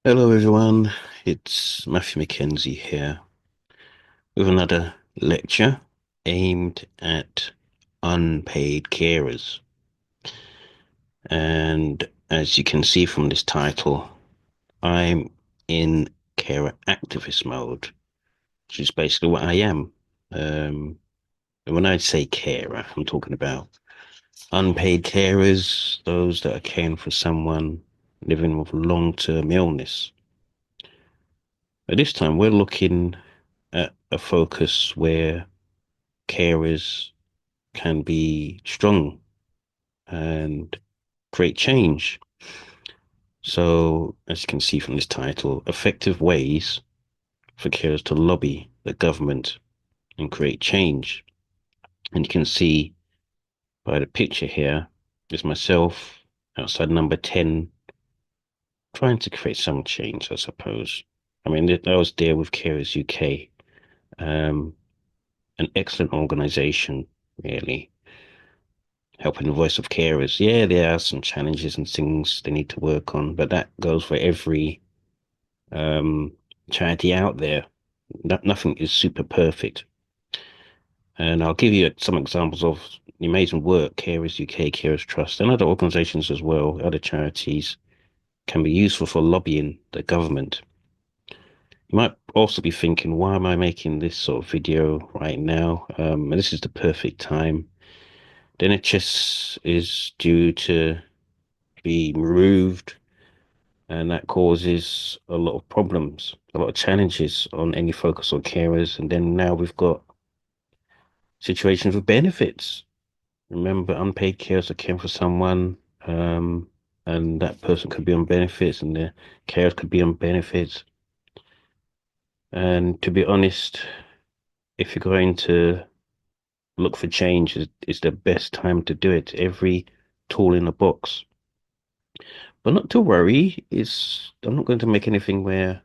Hello, everyone. It's Matthew McKenzie here with another lecture aimed at unpaid carers. And as you can see from this title, I'm in carer activist mode, which is basically what I am. And when I say carer, I'm talking about unpaid carers, those that are caring for someone living with long-term illness. At this time, we're looking at a focus where carers can be strong and create change. So, as you can see from this title, effective ways for carers to lobby the government and create change. And you can see by the picture here, there's myself outside number 10 trying to create some change, I suppose. I mean, I was there with Carers UK, an excellent organization, really helping the voice of carers. Yeah, there are some challenges and things they need to work on, but that goes for every um, charity out there. Nothing is super perfect. And I'll give you some examples of the amazing work Carers UK, Carers Trust, and other organizations as well, other charities can be useful for lobbying the government. You might also be thinking, why am I making this sort of video right now? And this is the perfect time. The NHS is due to be removed, and that causes a lot of problems, a lot of challenges on any focus on carers. And then now we've got situations with benefits. Remember, unpaid carers are caring for someone, um, and that person could be on benefits, and the carers could be on benefits. And to be honest, if you're going to look for change, is the best time to do it. Every tool in the box. But not to worry, I'm not going to make anything where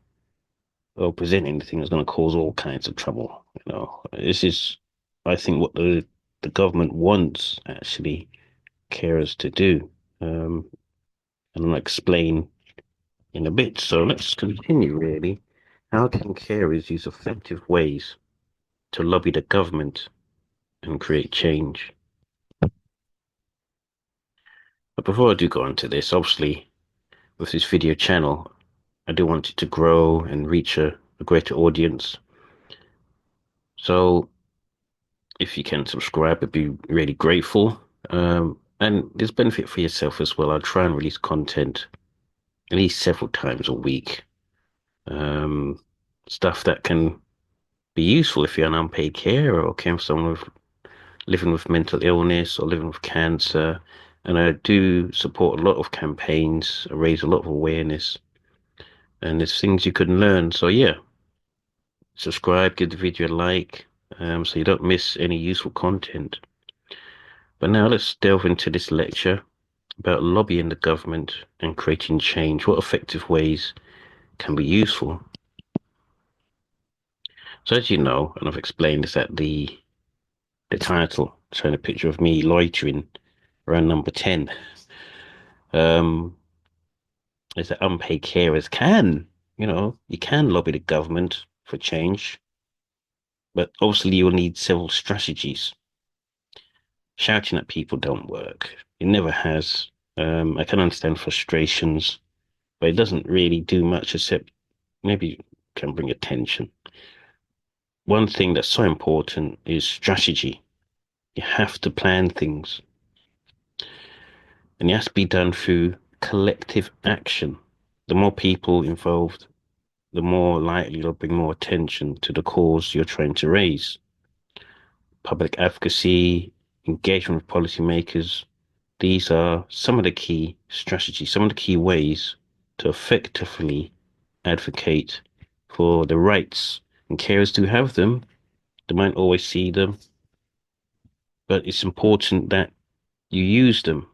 or present anything that's going to cause all kinds of trouble. This is, I think, what the government wants actually carers to do. And I'll explain in a bit. So let's continue, really. How can carers use effective ways to lobby the government and create change? But before I do go into this, obviously, with this video channel, I do want it to grow and reach a greater audience. So if you can subscribe, I'd be really grateful. And there's benefit for yourself as well. I'll try and release content at least several times a week. Um, Stuff that can be useful if you're an unpaid carer or care for someone living with mental illness or living with cancer. And I do support a lot of campaigns, raise a lot of awareness, and there's things you can learn. So yeah, subscribe, give the video a like, so you don't miss any useful content. But now let's delve into this lecture about lobbying the government and creating change. What effective ways can be useful? So as you know, and I've explained this at the title, showing a picture of me loitering around number 10, um, is that unpaid carers you can lobby the government for change, but obviously you'll need several strategies. Shouting at people don't work. It never has. I can understand frustrations, but it doesn't really do much except maybe can bring attention. One thing that's so important is strategy. You have to plan things, and it has to be done through collective action. The more people involved, the more likely they'll bring more attention to the cause you're trying to raise. Public advocacy, engagement with policymakers, these are some of the key strategies, some of the key ways to effectively advocate for the rights. And carers do have them. They might always see them, but it's important that you use them,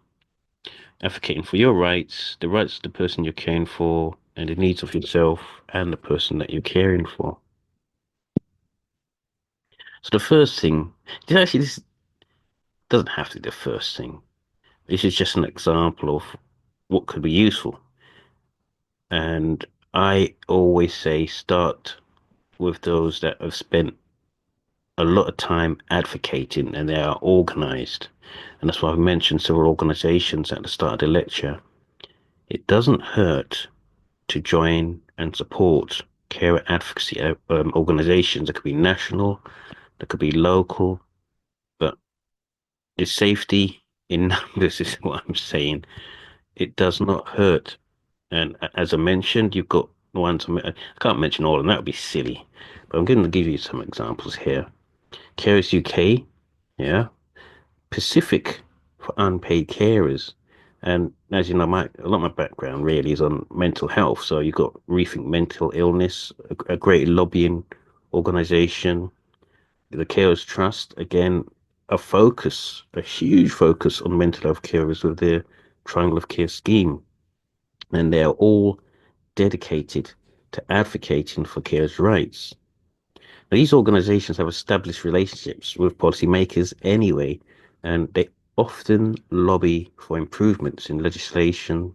advocating for your rights, the rights of the person you're caring for, and the needs of yourself and the person that you're caring for. So the first thing, this doesn't have to be the first thing. This is just an example of what could be useful. And I always say start with those that have spent a lot of time advocating and they are organized. And that's why I've mentioned several organizations at the start of the lecture. It doesn't hurt to join and support care advocacy organizations. That could be national, that could be local, but the safety in numbers is what I'm saying. It does not hurt. And as I mentioned, you've got ones, I can't mention all of them, that would be silly. But I'm going to give you some examples here. Carers UK, yeah, Pacific for unpaid carers. And as you know, a lot of my background really is on mental health. So you've got Rethink Mental Illness, a great lobbying organization, the Carers Trust, again, a huge focus on mental health carers with their Triangle of Care scheme. And they're all dedicated to advocating for carers' rights. Now, these organizations have established relationships with policymakers anyway, and they often lobby for improvements in legislation,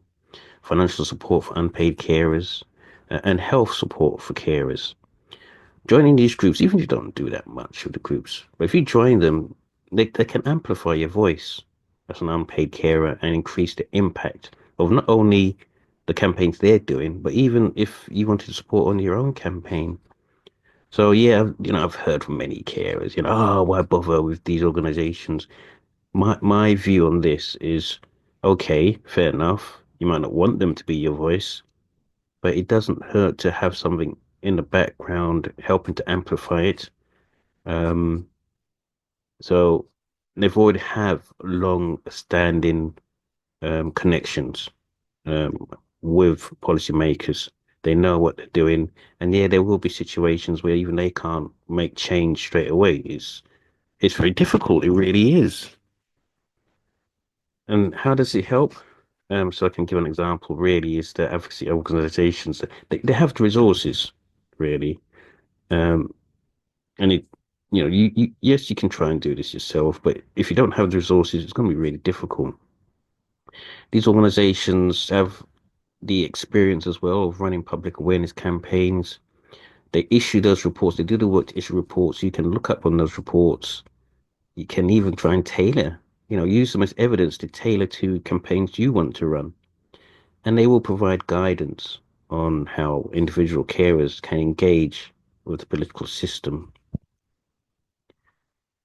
financial support for unpaid carers, and health support for carers. Joining these groups, even if you don't do that much with the groups, but if you join them, they can amplify your voice as an unpaid carer and increase the impact of not only the campaigns they're doing, but even if you wanted to support on your own campaign. So yeah, I've heard from many carers, oh, why bother with these organizations? My view on this is, okay, fair enough. You might not want them to be your voice, but it doesn't hurt to have something in the background helping to amplify it. Um, so they've already have long-standing connections um, with policymakers. They know what they're doing, and yeah, there will be situations where even they can't make change straight away. It's very difficult. It really is. And how does it help? So I can give an example. Really, is that advocacy organisations they have the resources, really, um, and yes, you can try and do this yourself, but if you don't have the resources, it's going to be really difficult. These organisations have the experience as well of running public awareness campaigns. They issue those reports. They do the work to issue reports. You can look up on those reports. You can even try and tailor, use them as evidence to tailor to campaigns you want to run. And they will provide guidance on how individual carers can engage with the political system.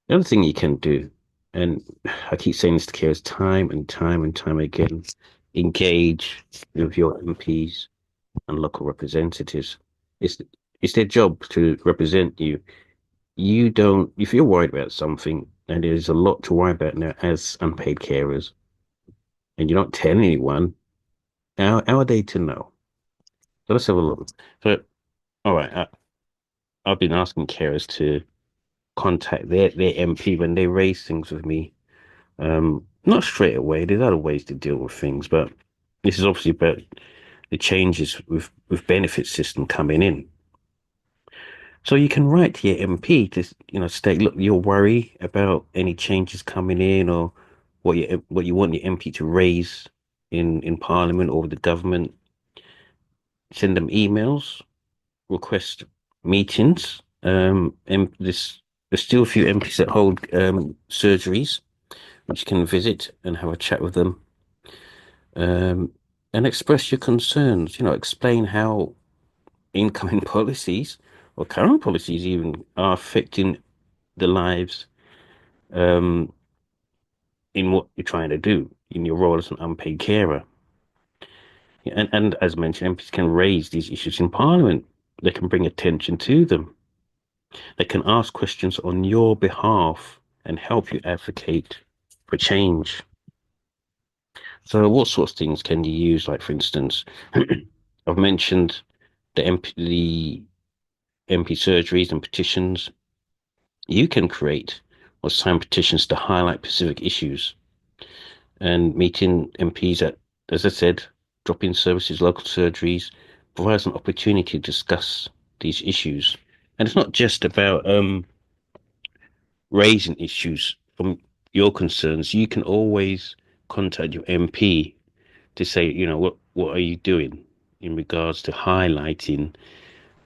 The other thing you can do, and I keep saying this to carers time and time and time again, engage with your MPs and local representatives. It's it's their job to represent you. You don't, if you're worried about something, and there's a lot to worry about now as unpaid carers, and you don't tell anyone, how are they to know? So let's have a look. So, all right, I've been asking carers to contact their MP when they raise things with me. Not straight away. There's other ways to deal with things, but this is obviously about the changes with benefit system coming in. So you can write to your MP to, state, look, you're worried about any changes coming in or what you want your MP to raise in Parliament or with the government. Send them emails, request meetings. And there's still a few MPs that hold surgeries, which you can visit and have a chat with them. Um, and express your concerns. Explain how incoming policies or current policies even are affecting the lives um, in what you're trying to do in your role as an unpaid carer. And as mentioned, MPs can raise these issues in Parliament. They can bring attention to them. They can ask questions on your behalf and help you advocate for change. So, what sorts of things can you use? Like, for instance, I've mentioned the MP surgeries and petitions. You can create or sign petitions to highlight specific issues and meeting MPs at, as I said, drop-in services, local surgeries, provides an opportunity to discuss these issues. And it's not just about raising issues from your concerns. You can always contact your MP to say, what are you doing? in regards to highlighting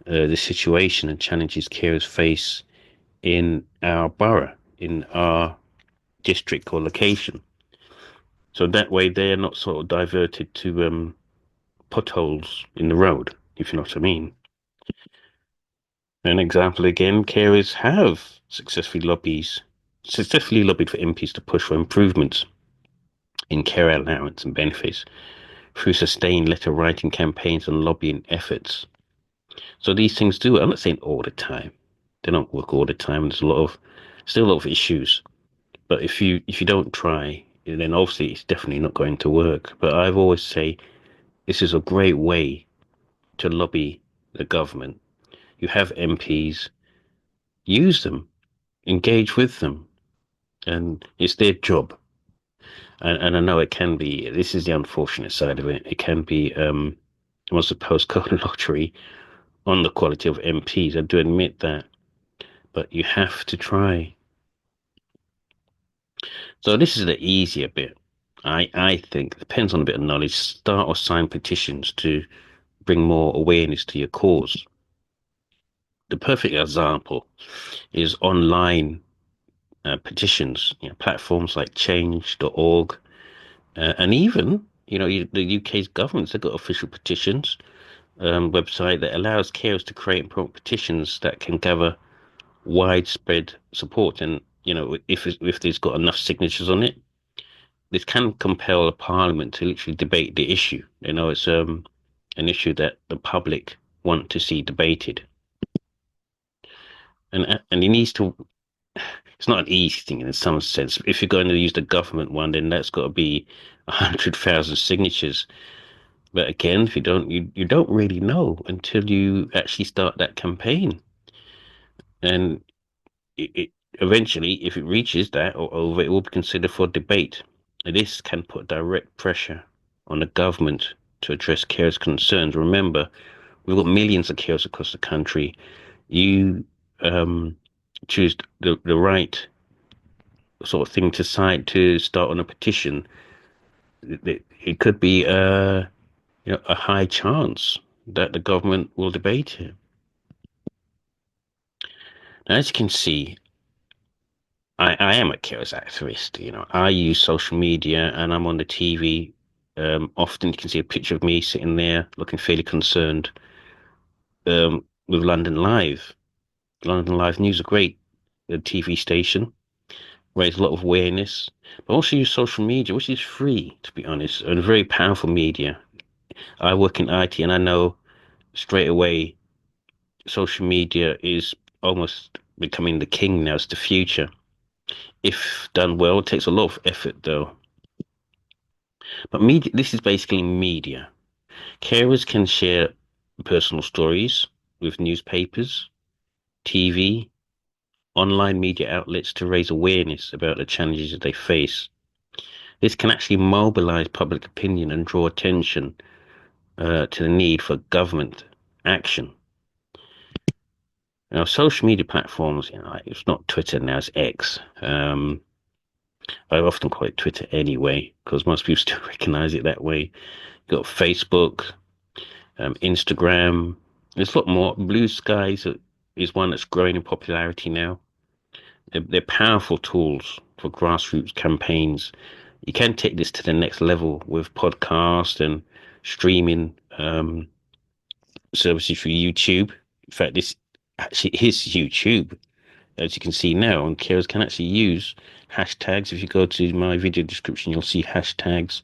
the situation and challenges carers face in our borough, in our district or location. So that way they're not sort of diverted to potholes in the road, if you know what I mean. An example again, carers have successfully lobbied for MPs to push for improvements in care allowance and benefits through sustained letter writing campaigns and lobbying efforts. So these things do, I'm not saying all the time. They don't work all the time. There's still a lot of issues. But if you don't try, then obviously it's definitely not going to work. But I've always say this is a great way to lobby the government. You have MPs, use them, engage with them, and it's their job. And I know it can be. This is the unfortunate side of it. It can be almost a postcode lottery on the quality of MPs. I do admit that, but you have to try. So this is the easier bit. I think it depends on a bit of knowledge. Start or sign petitions to bring more awareness to your cause. The perfect example is online petitions, platforms like change.org, and even the UK's government's they've got official petitions website that allows carers to create and promote petitions that can gather widespread support. And if there's got enough signatures on it, this can compel a parliament to literally debate the issue. It's an issue that the public want to see debated, and it needs to. It's not an easy thing in some sense. If you're going to use the government one, then that's got to be 100,000 signatures. But again, if you don't really know until you actually start that campaign, and it eventually, if it reaches that or over, it will be considered for debate. And this can put direct pressure on the government to address carers' concerns. Remember, we've got millions of carers across the country. You choose the right sort of thing to sign to start on a petition. It could be a high chance that the government will debate it. Now, as you can see, I am a chaos activist. I use social media and I'm on the TV. Often you can see a picture of me sitting there looking fairly concerned with London Live. London Live News, a great TV station, raise a lot of awareness, but also use social media, which is free, to be honest, and very powerful media. I work in IT and I know straight away social media is almost becoming the king now. It's the future. If done well, it takes a lot of effort though. But media, this is basically media. Carers can share personal stories with newspapers, TV, online media outlets to raise awareness about the challenges that they face. This can actually mobilize public opinion and draw attention to the need for government action. Now, social media platforms, it's not Twitter now, it's X. I often call it Twitter anyway, because most people still recognize it that way. You've got Facebook, Instagram. There's a lot more. Blue Skies is one that's growing in popularity now. They're powerful tools for grassroots campaigns. You can take this to the next level with podcasts and streaming services through YouTube. In fact, this actually is YouTube, as you can see now, and carers can actually use hashtags. If you go to my video description, you'll see hashtags.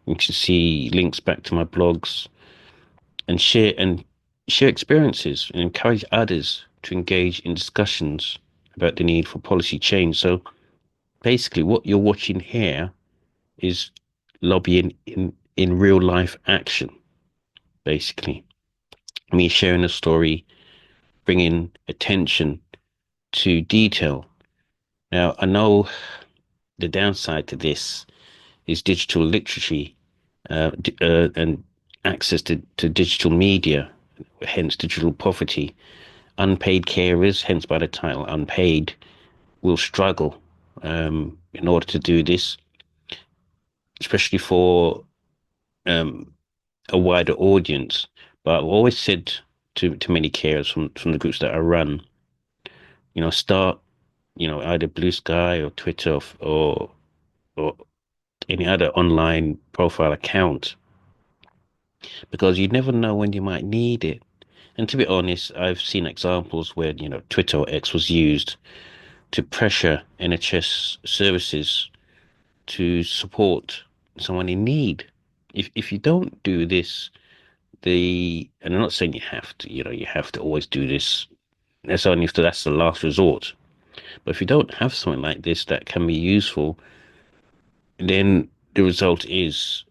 You can see links back to my blogs and share experiences and encourage others to engage in discussions about the need for policy change. So basically, what you're watching here is lobbying in real life action. Basically, me sharing a story, bringing attention to detail. Now, I know the downside to this is digital literacy and access to digital media, hence digital poverty. Unpaid carers, hence by the title Unpaid, will struggle in order to do this, especially for a wider audience. But I've always said to many carers from the groups that I run, start, either Blue Sky or Twitter or any other online profile account because you never know when you might need it. And to be honest, I've seen examples where, Twitter or X was used to pressure NHS services to support someone in need. If you don't do this, and I'm not saying you have to, you have to always do this. That's only if that's the last resort. But if you don't have something like this that can be useful, then the result is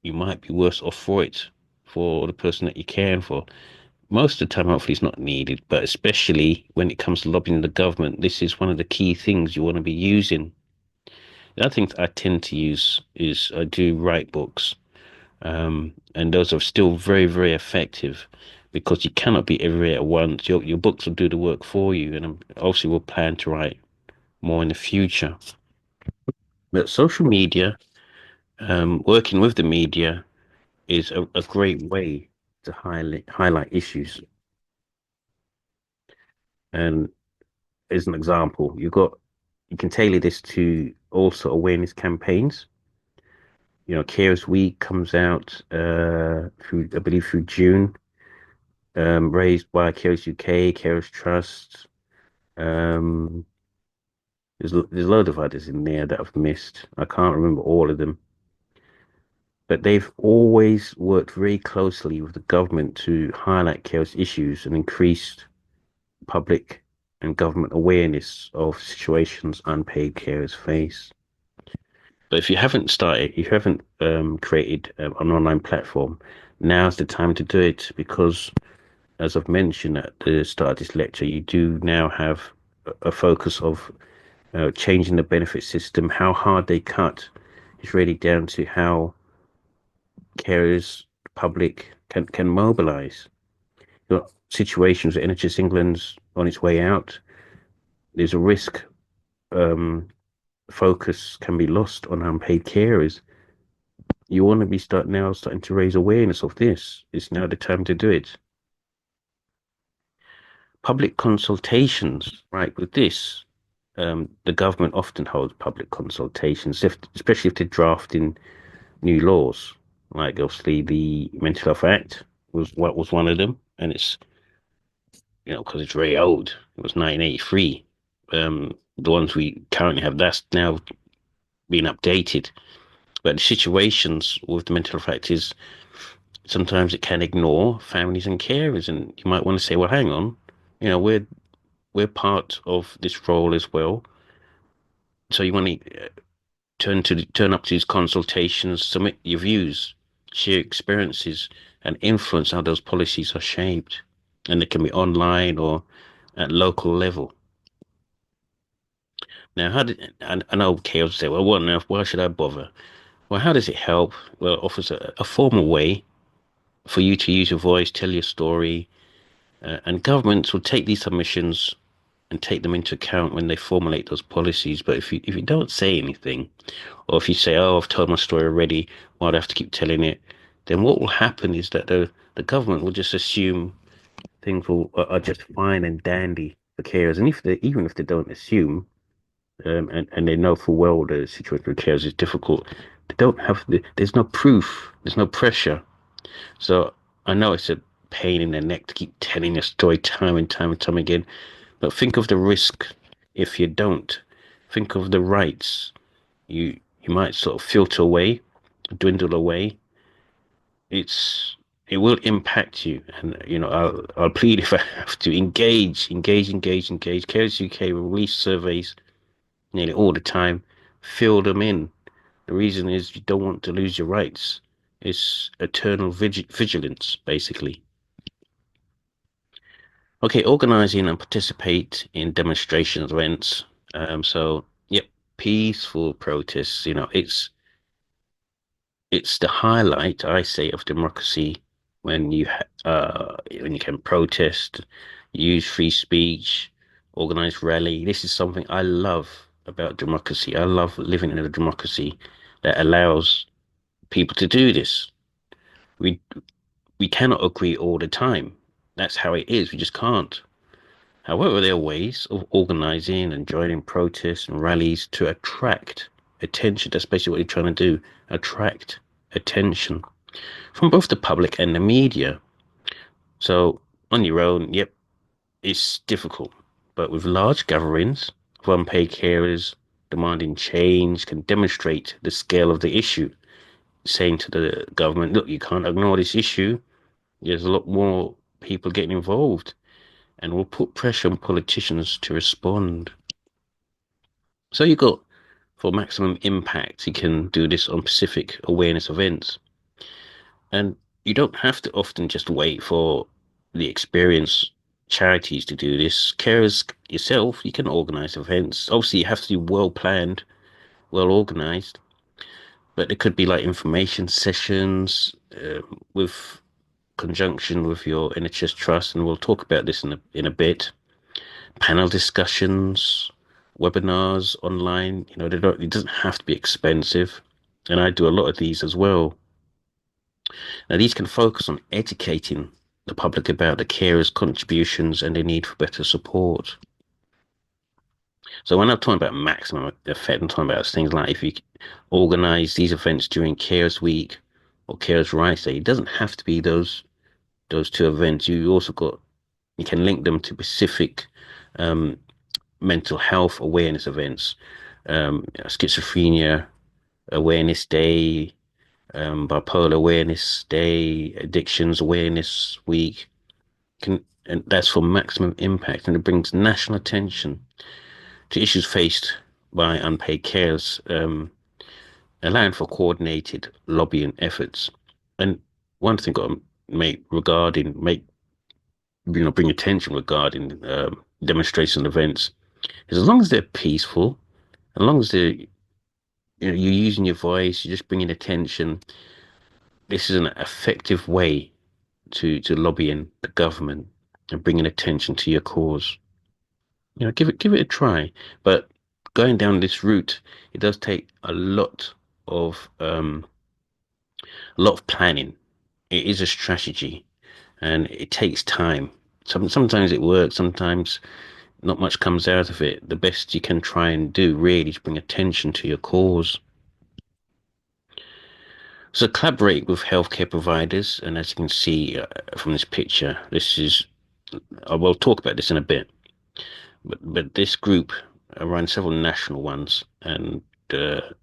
you might be worse off for it for the person that you're caring for. Most of the time, hopefully, it's not needed, but especially when it comes to lobbying the government, this is one of the key things you want to be using. The other thing I tend to use is I do write books, and those are still very, very effective because you cannot be everywhere at once. Your books will do the work for you, and obviously we'll plan to write more in the future. But social media, working with the media is a great way to highlight issues. And as an example, you can tailor this to also awareness campaigns. Carers Week comes out through, I believe, through June, raised by Carers UK, Carers Trust. Um, there's a load of others in there that I've missed. I can't remember all of them, but they've always worked very closely with the government to highlight carers issues and increase public and government awareness of situations unpaid carers face. But if you haven't created an online platform, now's the time to do it because, as I've mentioned at the start of this lecture, you do now have a focus of changing the benefit system. How hard they cut is really down to how carers, public can mobilise. Situations where NHS England's on its way out, there's a risk focus can be lost on unpaid carers. You want to be starting to raise awareness of this. It's now the time to do it. Public consultations, right? With this, the government often holds public consultations, especially if they're drafting new laws. Like obviously the Mental Health Act was one of them, and it's because it's very old. It was 1983. The ones we currently have, that's now being updated. But the situations with the mental health act is sometimes it can ignore families and carers, and you might want to say, well, hang on, we're part of this role as well. So you want to turn up to these consultations, submit your views, share experiences, and influence how those policies are shaped. And it can be online or at local level. Now, I know chaos say, well, what on earth? Why should I bother? Well, how does it help? Well, it offers a formal way for you to use your voice, tell your story, and governments will take these submissions and take them into account when they formulate those policies. But if you don't say anything, or if you say, "Oh, I've told my story already, why do I have to keep telling it?" Then what will happen is that the government will just assume things are just fine and dandy for carers, and even if they don't assume, and they know full well the situation with carers is difficult, they don't have there's no proof, there's no pressure. So I know it's a pain in the neck to keep telling a story time and time and time again, but think of the risk if you don't. Think of the rights. You might sort of filter away, dwindle away. It will impact you, and I'll plead if I have to engage. Carers UK will release surveys nearly all the time. Fill them in. The reason is you don't want to lose your rights. It's eternal vigilance, basically. Okay, organizing and participate in demonstrations, events. Yep, peaceful protests. It's the highlight, I say, of democracy when when you can protest, use free speech, organize rally. This is something I love about democracy. I love living in a democracy that allows people to do this. We we cannot agree all the time. That's how it is. We just can't. However, there are ways of organizing and joining protests and rallies to attract attention. That's basically what you're trying to do, attract attention from both the public and the media. So on your own, yep, it's difficult. But with large gatherings of unpaid carers demanding change can demonstrate the scale of the issue, saying to the government, look, you can't ignore this issue. There's a lot more people getting involved, and we'll put pressure on politicians to respond. So you got for maximum impact, you can do this on specific awareness events. And you don't have to often just wait for the experienced charities to do this. Carers yourself, you can organize events. Obviously, you have to be well planned, well organized, but it could be like information sessions with conjunction with your NHS trust, and we'll talk about this in a bit. Panel discussions, webinars online. They don't. It doesn't have to be expensive, and I do a lot of these as well. Now, these can focus on educating the public about the carers' contributions and the need for better support. So when I'm talking about maximum effect, I'm talking about things like if you organize these events during Carers Week or Carers Rights Day, it doesn't have to be those two events. You can link them to specific mental health awareness events, schizophrenia awareness day, bipolar awareness day, addictions awareness week. And that's for maximum impact, and it brings national attention to issues faced by unpaid carers, allowing for coordinated lobbying efforts. And one thing got to bring attention regarding demonstration events is as long as they're peaceful, as long as you're using your voice, you're just bringing attention. This is an effective way to lobbying the government and bringing attention to your cause. Give it a try. But going down this route, it does take a lot of planning. It is a strategy, and it takes time. Sometimes it works, sometimes not much comes out of it. The best you can try and do really to bring attention to your cause. So collaborate with healthcare providers, and as you can see from this picture, I will talk about this in a bit. But this group, I run several national ones, and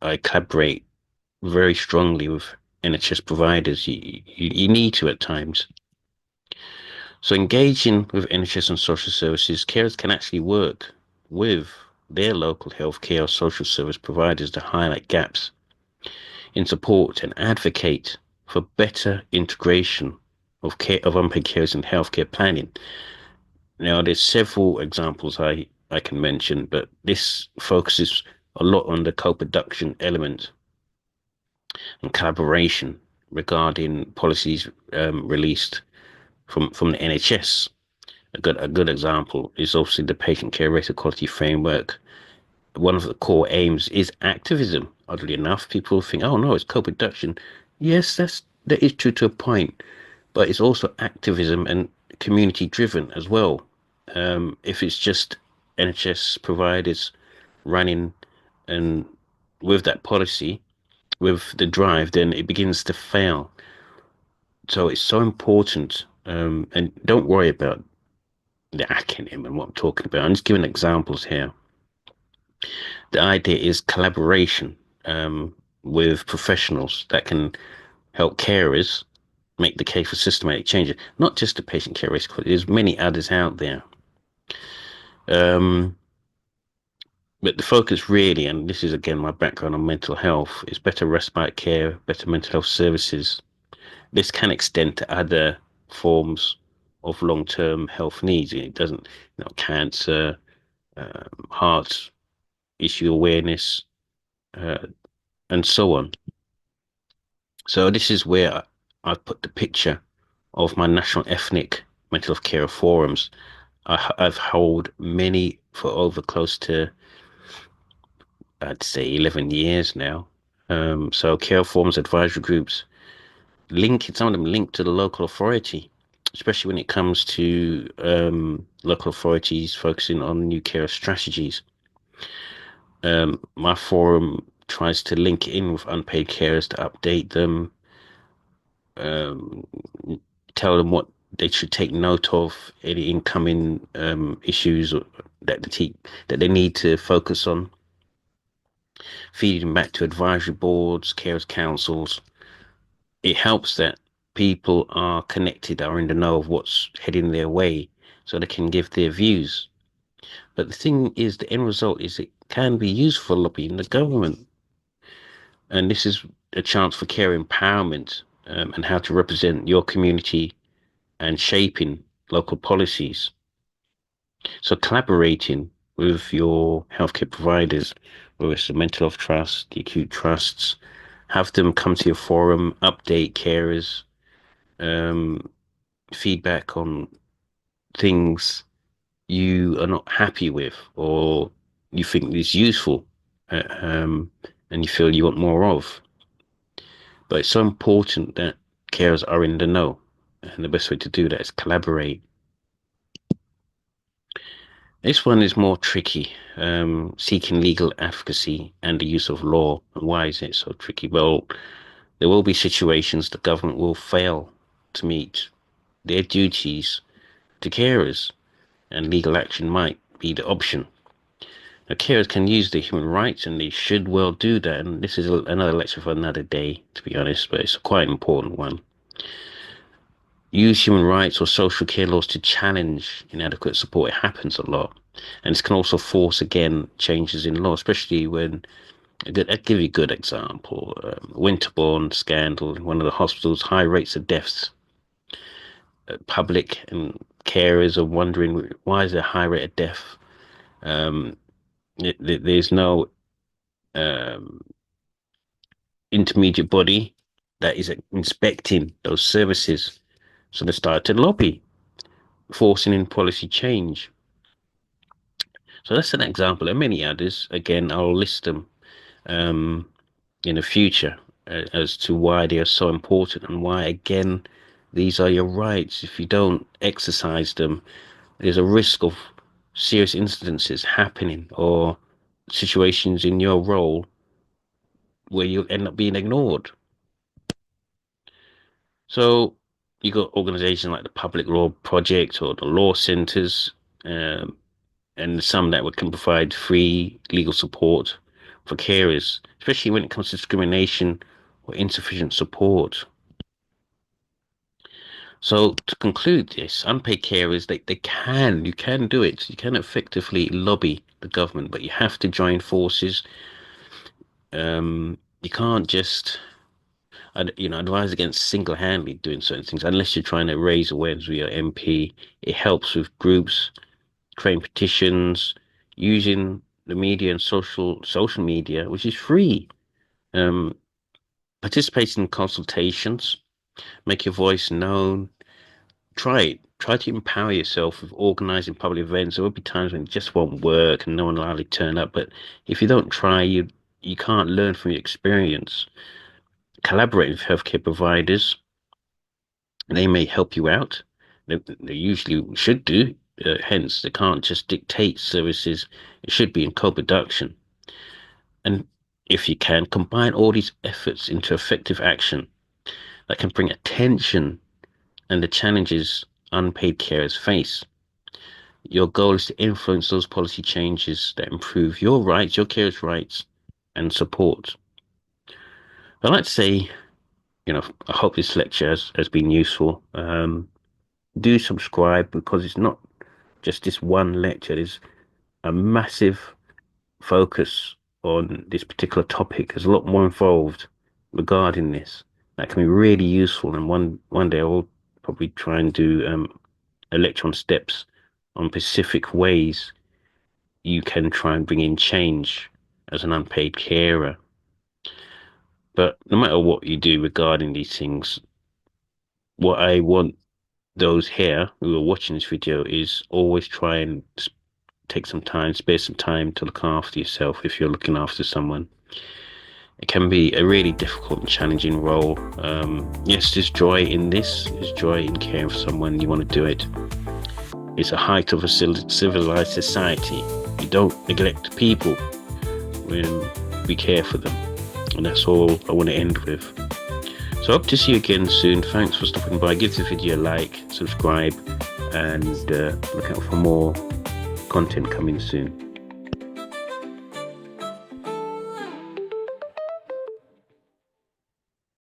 I collaborate very strongly with NHS providers. You need to at times. So engaging with NHS and social services, carers can actually work with their local healthcare or social service providers to highlight gaps in support and advocate for better integration of unpaid carers in healthcare planning. Now, there's several examples I can mention, but this focuses a lot on the co-production element and collaboration regarding policies released from the NHS. A good example is obviously the Patient Care Rate Equality Framework. One of the core aims is activism. Oddly enough, people think, oh no, it's co-production. Yes, that is true to a point, but it's also activism and community driven as well. If it's just NHS providers running and with that policy, with the drive, then it begins to fail. So it's so important. And don't worry about the acronym and what I'm talking about. I'm just giving examples here. The idea is collaboration with professionals that can help carers make the case for systematic changes, not just the patient care risk. There's many others out there. But the focus really, and this is again my background on mental health, is better respite care, better mental health services. This can extend to other forms of long-term health needs. It doesn't, cancer, heart issue awareness, and so on. So this is where I've put the picture of my national ethnic mental health care forums. I've held many for over close to, I'd say, 11 years now. So care forums, advisory groups, some of them link to the local authority, especially when it comes to local authorities focusing on new care strategies. My forum tries to link in with unpaid carers to update them, um, tell them what they should take note of, any incoming issues that that they need to focus on, feeding back to advisory boards, carers councils. It helps that people are connected, are in the know of what's heading their way, so they can give their views. But the thing is, the end result is it can be used for lobbying the government. And this is a chance for care empowerment, and how to represent your community and shaping local policies. So collaborating with your healthcare providers, whether it's the mental health trust, the acute trusts, have them come to your forum, update carers, um, feedback on things you are not happy with or you think is useful, and you feel you want more of. But it's so important that carers are in the know. And the best way to do that is collaborate. This one is more tricky, seeking legal advocacy and the use of law. And why is it so tricky? Well, there will be situations the government will fail to meet their duties to carers, and legal action might be the option. Now, carers can use their human rights, and they should well do that. And this is another lecture for another day, to be honest, but it's quite an important one. Use human rights or social care laws to challenge inadequate support. It happens a lot. And this can also force, again, changes in law, especially when, I'll give you a good example. Winterbourne scandal in one of the hospitals, high rates of deaths. Public and carers are wondering, why is there a high rate of death? Um, there's no um, intermediate body that is inspecting those services. So they started to lobby, forcing in policy change. So that's an example. There are many others. Again, I'll list them um, in the future as to why they are so important and why, again, these are your rights. If you don't exercise them, there's a risk of serious incidences happening or situations in your role where you'll end up being ignored. So you got organizations like the Public Law Project or the Law Centers, um, and some that can provide free legal support for carers, especially when it comes to discrimination or insufficient support. So to conclude this, unpaid carers, you can do it. You can effectively lobby the government, but you have to join forces. You can't just, advise against single-handedly doing certain things unless you're trying to raise awareness with your MP. It helps with groups, creating petitions, using the media and social media, which is free. Um, Participate in consultations, make your voice known. Try it. Try to empower yourself with organizing public events. There will be times when it just won't work and no one will hardly turn up. But if you don't try, you can't learn from your experience. Collaborate with healthcare providers. They may help you out. They usually should do. Hence, they can't just dictate services. It should be in co-production. And if you can, combine all these efforts into effective action that can bring attention and the challenges unpaid carers face. Your goal is to influence those policy changes that improve your rights, your carers' rights, and support. I'd like to say, I hope this lecture has been useful. Do subscribe because it's not just this one lecture. There's a massive focus on this particular topic. There's a lot more involved regarding this that can be really useful. And one day I will probably try and do a lecture on steps on specific ways you can try and bring in change as an unpaid carer. But no matter what you do regarding these things, what I want those here who are watching this video is always try and take some time, spare some time to look after yourself if you're looking after someone. It can be a really difficult and challenging role. Yes, there's joy in this. There's joy in caring for someone. You want to do it. It's a height of a civilized society. We don't neglect people when we care for them. And that's all I want to end with. So I hope to see you again soon. Thanks for stopping by. Give this video a like, subscribe, and look out for more content coming soon.